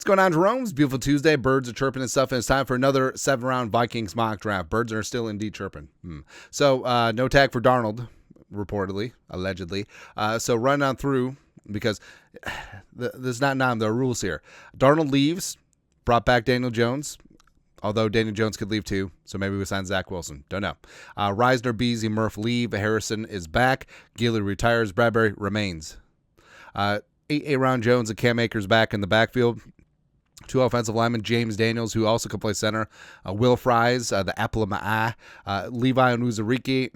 going on, Jerome? It's beautiful Tuesday. Birds are chirping and stuff, and it's time for another 7-round Vikings mock draft. Birds are still indeed chirping. So, no tag for Darnold, reportedly, allegedly. So, run on through, because there's not there are rules here. Darnold leaves, brought back Daniel Jones, although Daniel Jones could leave too, so maybe we sign Zach Wilson. Don't know. Reisner, Beasley, Murph leave. Harrison is back. Gilly retires. Bradbury remains. 8-round Jones and Cam Akers back in the backfield. 2 offensive linemen, James Daniels, who also can play center. Will Fries, the apple of my eye. Levi Onwuzurike,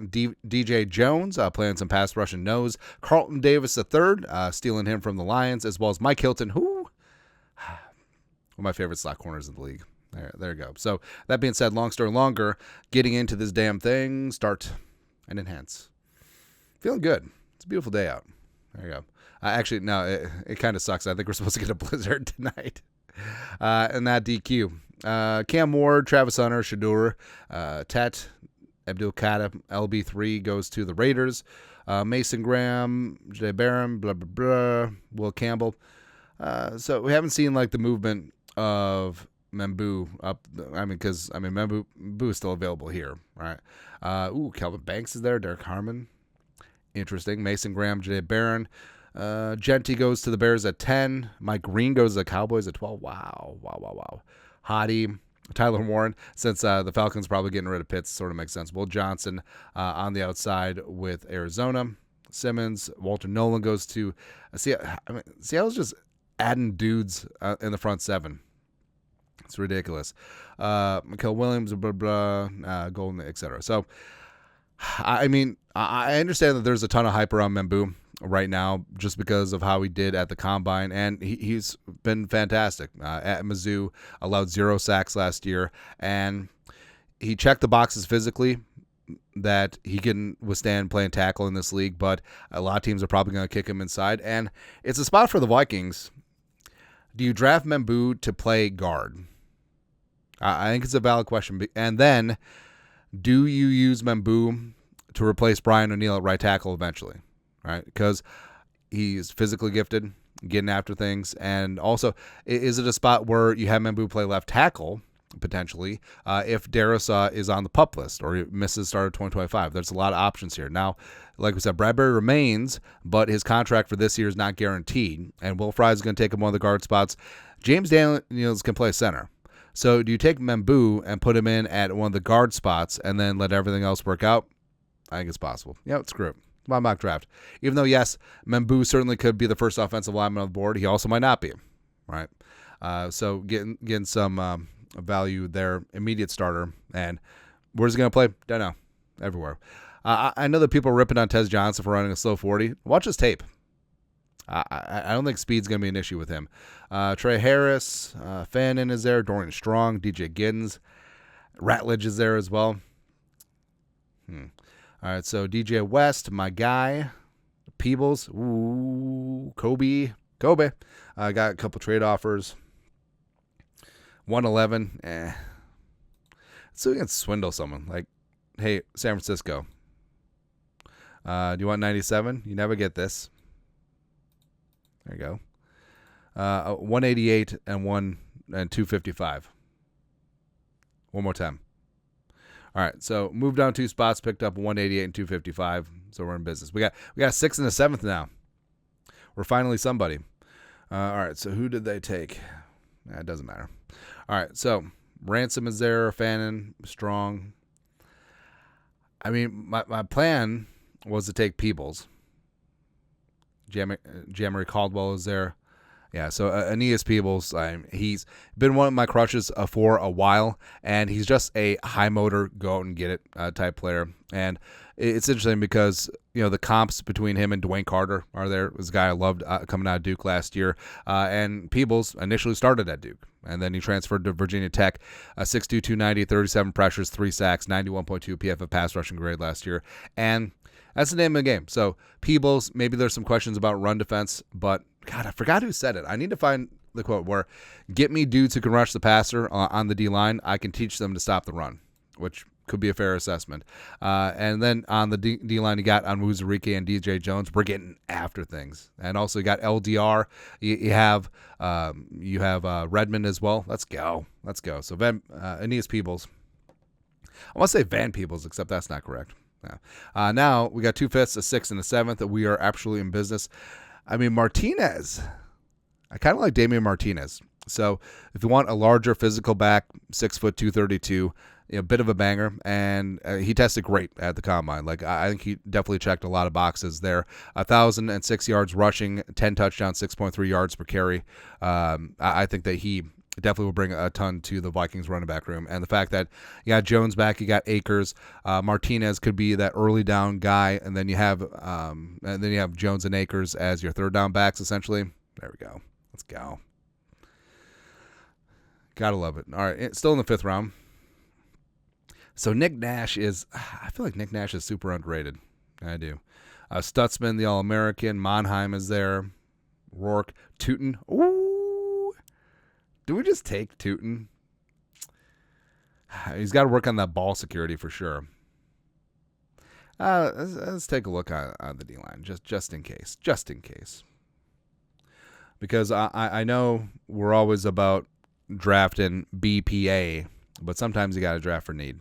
DJ Jones, playing some pass rush and nose. Carlton Davis III, stealing him from the Lions, as well as Mike Hilton, who one of my favorite slot corners in the league. There you go. So that being said, long story longer, getting into this damn thing, start and enhance. Feeling good. It's a beautiful day out. There you go. Actually, no, it kind of sucks. I think we're supposed to get a blizzard tonight. And that DQ. Cam Ward, Travis Hunter, Shadur, Tet, Abdul Kader, LB3 goes to the Raiders. Mason Graham, Jay Barham, blah, blah, blah, Will Campbell. So we haven't seen like the movement of Membu up. Because Membu is still available here, right? Kelvin Banks is there. Derek Harmon. Interesting. Mason Graham, Jay Barron. Genty goes to the Bears at 10. Mike Green goes to the Cowboys at 12. Wow. Hottie. Tyler Warren, since the Falcons probably getting rid of Pitts, sort of makes sense. Will Johnson on the outside with Arizona. Simmons. Walter Nolan goes to Seattle's just adding dudes in the front 7. It's ridiculous. Mikael Williams, blah, blah, Golden, etc. So, I understand that there's a ton of hype around Membu right now just because of how he did at the Combine, and he's been fantastic. At Mizzou, allowed 0 sacks last year, and he checked the boxes physically that he can withstand playing tackle in this league, but a lot of teams are probably going to kick him inside, and it's a spot for the Vikings. Do you draft Membu to play guard? I think it's a valid question. And then, do you use Membu to replace Brian O'Neill at right tackle eventually? Right? Because he's physically gifted, getting after things. And also, is it a spot where you have Membu play left tackle, potentially, if Darrisaw is on the PUP list or he misses start of 2025? There's a lot of options here. Now, like we said, Bradbury remains, but his contract for this year is not guaranteed. And Will Fries is going to take him one of the guard spots. James Daniels can play center. So do you take Membu and put him in at one of the guard spots and then let everything else work out? I think it's possible. Yeah, screw it. My mock draft. Even though, yes, Membu certainly could be the first offensive lineman on the board, he also might not be, right? So getting some value there, immediate starter. And where's he going to play? Don't know. Everywhere. I know that people are ripping on Tez Johnson for running a slow 40. Watch his tape. I don't think speed's going to be an issue with him. Trey Harris, Fannin is there, Dorian Strong, DJ Giddens, Ratledge is there as well. All right, so DJ West, my guy, Peebles, Kobe. I got a couple trade offers. 111, So we can swindle someone. Like, hey, San Francisco, do you want 97? You never get this. There you go. 188 and 255. One more time. All right, so moved down 2 spots, picked up 188 and 255. So we're in business. We got a 6th and a 7th now. We're finally somebody. All right, so who did they take? It doesn't matter. All right, so Ransom is there, Fannin, Strong. My plan was to take Peebles. Jamari Caldwell is there. Yeah, so Aeneas Peebles, he's been one of my crushes for a while, and he's just a high motor, go out and get it type player. And it's interesting because, the comps between him and Dwayne Carter are there. This guy I loved coming out of Duke last year. And Peebles initially started at Duke, and then he transferred to Virginia Tech. 6'2", 290, 37 pressures, 3 sacks, 91.2 PFF pass rushing grade last year. And that's the name of the game. So Peebles, maybe there's some questions about run defense, but God, I forgot who said it. I need to find the quote where, get me dudes who can rush the passer on the D-line. I can teach them to stop the run, which could be a fair assessment. And then on the D line, you got Onwuzurike and DJ Jones. We're getting after things, and also you got LDR. You have Redmond as well. Let's go. So Aeneas Peebles. I want to say Van Peebles, except that's not correct. Yeah. Now we got 2 5ths, a 6th, and a 7th that we are absolutely in business. I mean, Martinez. I kind of like Damian Martinez. So if you want a larger physical back, 6 foot 232, a bit of a banger, and he tested great at the combine. Like I think he definitely checked a lot of boxes there. 1,006 yards rushing, 10 touchdowns, 6.3 yards per carry. I think that he definitely will bring a ton to the Vikings running back room. And the fact that you got Jones back, you got Akers, Martinez could be that early down guy, and then you have Jones and Akers as your third down backs essentially. There we go. Let's go. Gotta love it. All right, still in the 5th round. So Nick Nash I feel like Nick Nash is super underrated. I do. Stutzman, the All-American. Monheim is there. Rourke. Tootin. Ooh. Do we just take Tootin? He's got to work on that ball security for sure. Let's take a look on the D-line, just in case. Just in case. Because I know we're always about drafting BPA, but sometimes you got to draft for need.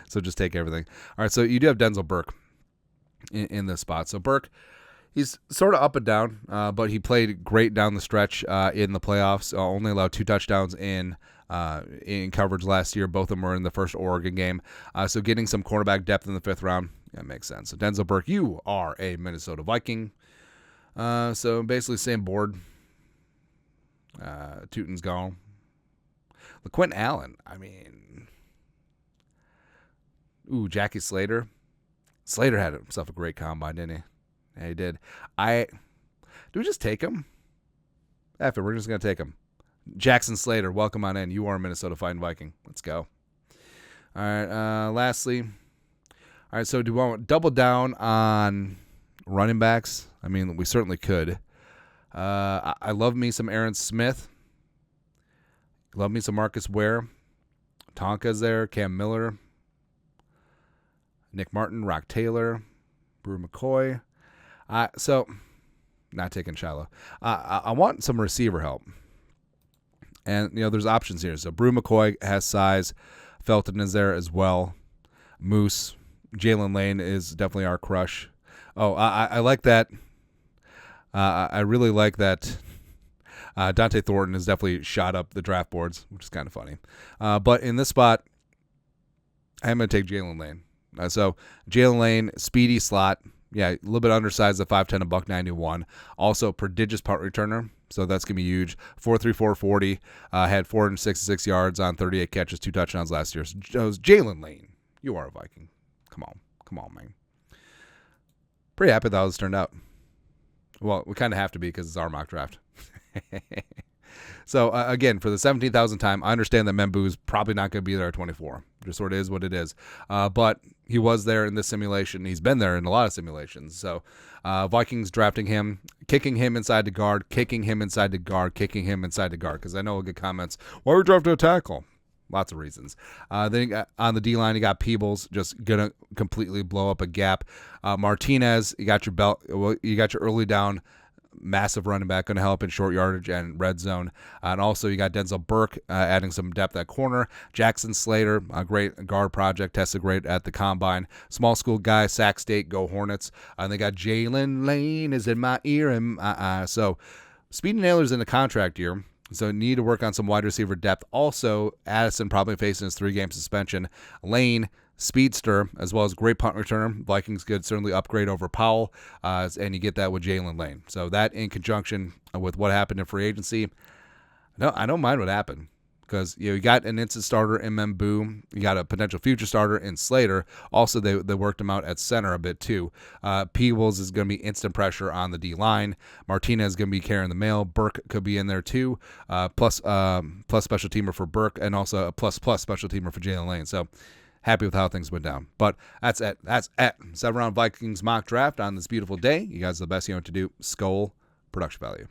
So just take everything. All right, so you do have Denzel Burke in this spot. So Burke, he's sort of up and down, but he played great down the stretch in the playoffs. Only allowed 2 touchdowns in coverage last year. Both of them were in the first Oregon game. So getting some cornerback depth in the 5th round, that makes sense. So Denzel Burke, you are a Minnesota Viking. So basically same board. Tootin's gone. LaQuint Allen, I mean... Ooh, Jackie Slater. Slater had himself a great combine, didn't he? Yeah, he did. Do we just take him? After we're just going to take him. Jackson Slater, welcome on in. You are a Minnesota Fighting Viking. Let's go. All right, lastly. All right, so do we want to double down on running backs? I mean, we certainly could. I love me some Aaron Smith. Love me some Marcus Ware. Tonka's there. Cam Miller. Nick Martin, Rock Taylor, Brew McCoy. So, not taking Shiloh. I want some receiver help. And, there's options here. So, Brew McCoy has size. Felton is there as well. Moose. Jalen Lane is definitely our crush. Oh, I like that. I really like that. Dante Thornton has definitely shot up the draft boards, which is kind of funny. But in this spot, I'm going to take Jalen Lane. So Jalen Lane, speedy slot. Yeah, a little bit undersized at 5'10", $191. Also prodigious punt returner. So that's going to be huge. 4.34 40. Had 466 yards on 38 catches, 2 touchdowns last year. So Jalen Lane, you are a Viking. Come on, man. Pretty happy that how this turned out. Well, we kind of have to be because it's our mock draft. So, again, for the 17,000th time, I understand that Membu's probably not going to be there at 24. Just sort of is what it is. But he was there in this simulation. He's been there in a lot of simulations. So, Vikings drafting him, kicking him inside the guard, kicking him inside the guard, kicking him inside the guard. Because I know we'll get comments, why are we drafting a tackle? Lots of reasons. Then on the D-line, you got Peebles just going to completely blow up a gap. Martinez, you got your early down massive running back, going to help in short yardage and red zone. And also you got Denzel Burke adding some depth at corner. Jackson Slater, a great guard project, tested great at the combine. Small school guy, Sac State, go Hornets. And they got Jalen Lane is in my ear. And so Speedy Naylor's in the contract year. So need to work on some wide receiver depth. Also, Addison probably facing his 3-game suspension. Lane, speedster, as well as great punt returner. Vikings could certainly upgrade over Powell, and you get that with Jalen Lane. So that in conjunction with what happened in free agency, no, I don't mind what happened because you got an instant starter in Membu, you got a potential future starter in Slater. Also, they worked him out at center a bit too. Peebles is going to be instant pressure on the D line. Martinez is going to be carrying the mail. Burke could be in there too. Plus special teamer for Burke, and also a plus special teamer for Jalen Lane. So happy with how things went down. But that's it. That's it. 7-round Vikings mock draft on this beautiful day. You guys are the best. You know what to do. Skull production value.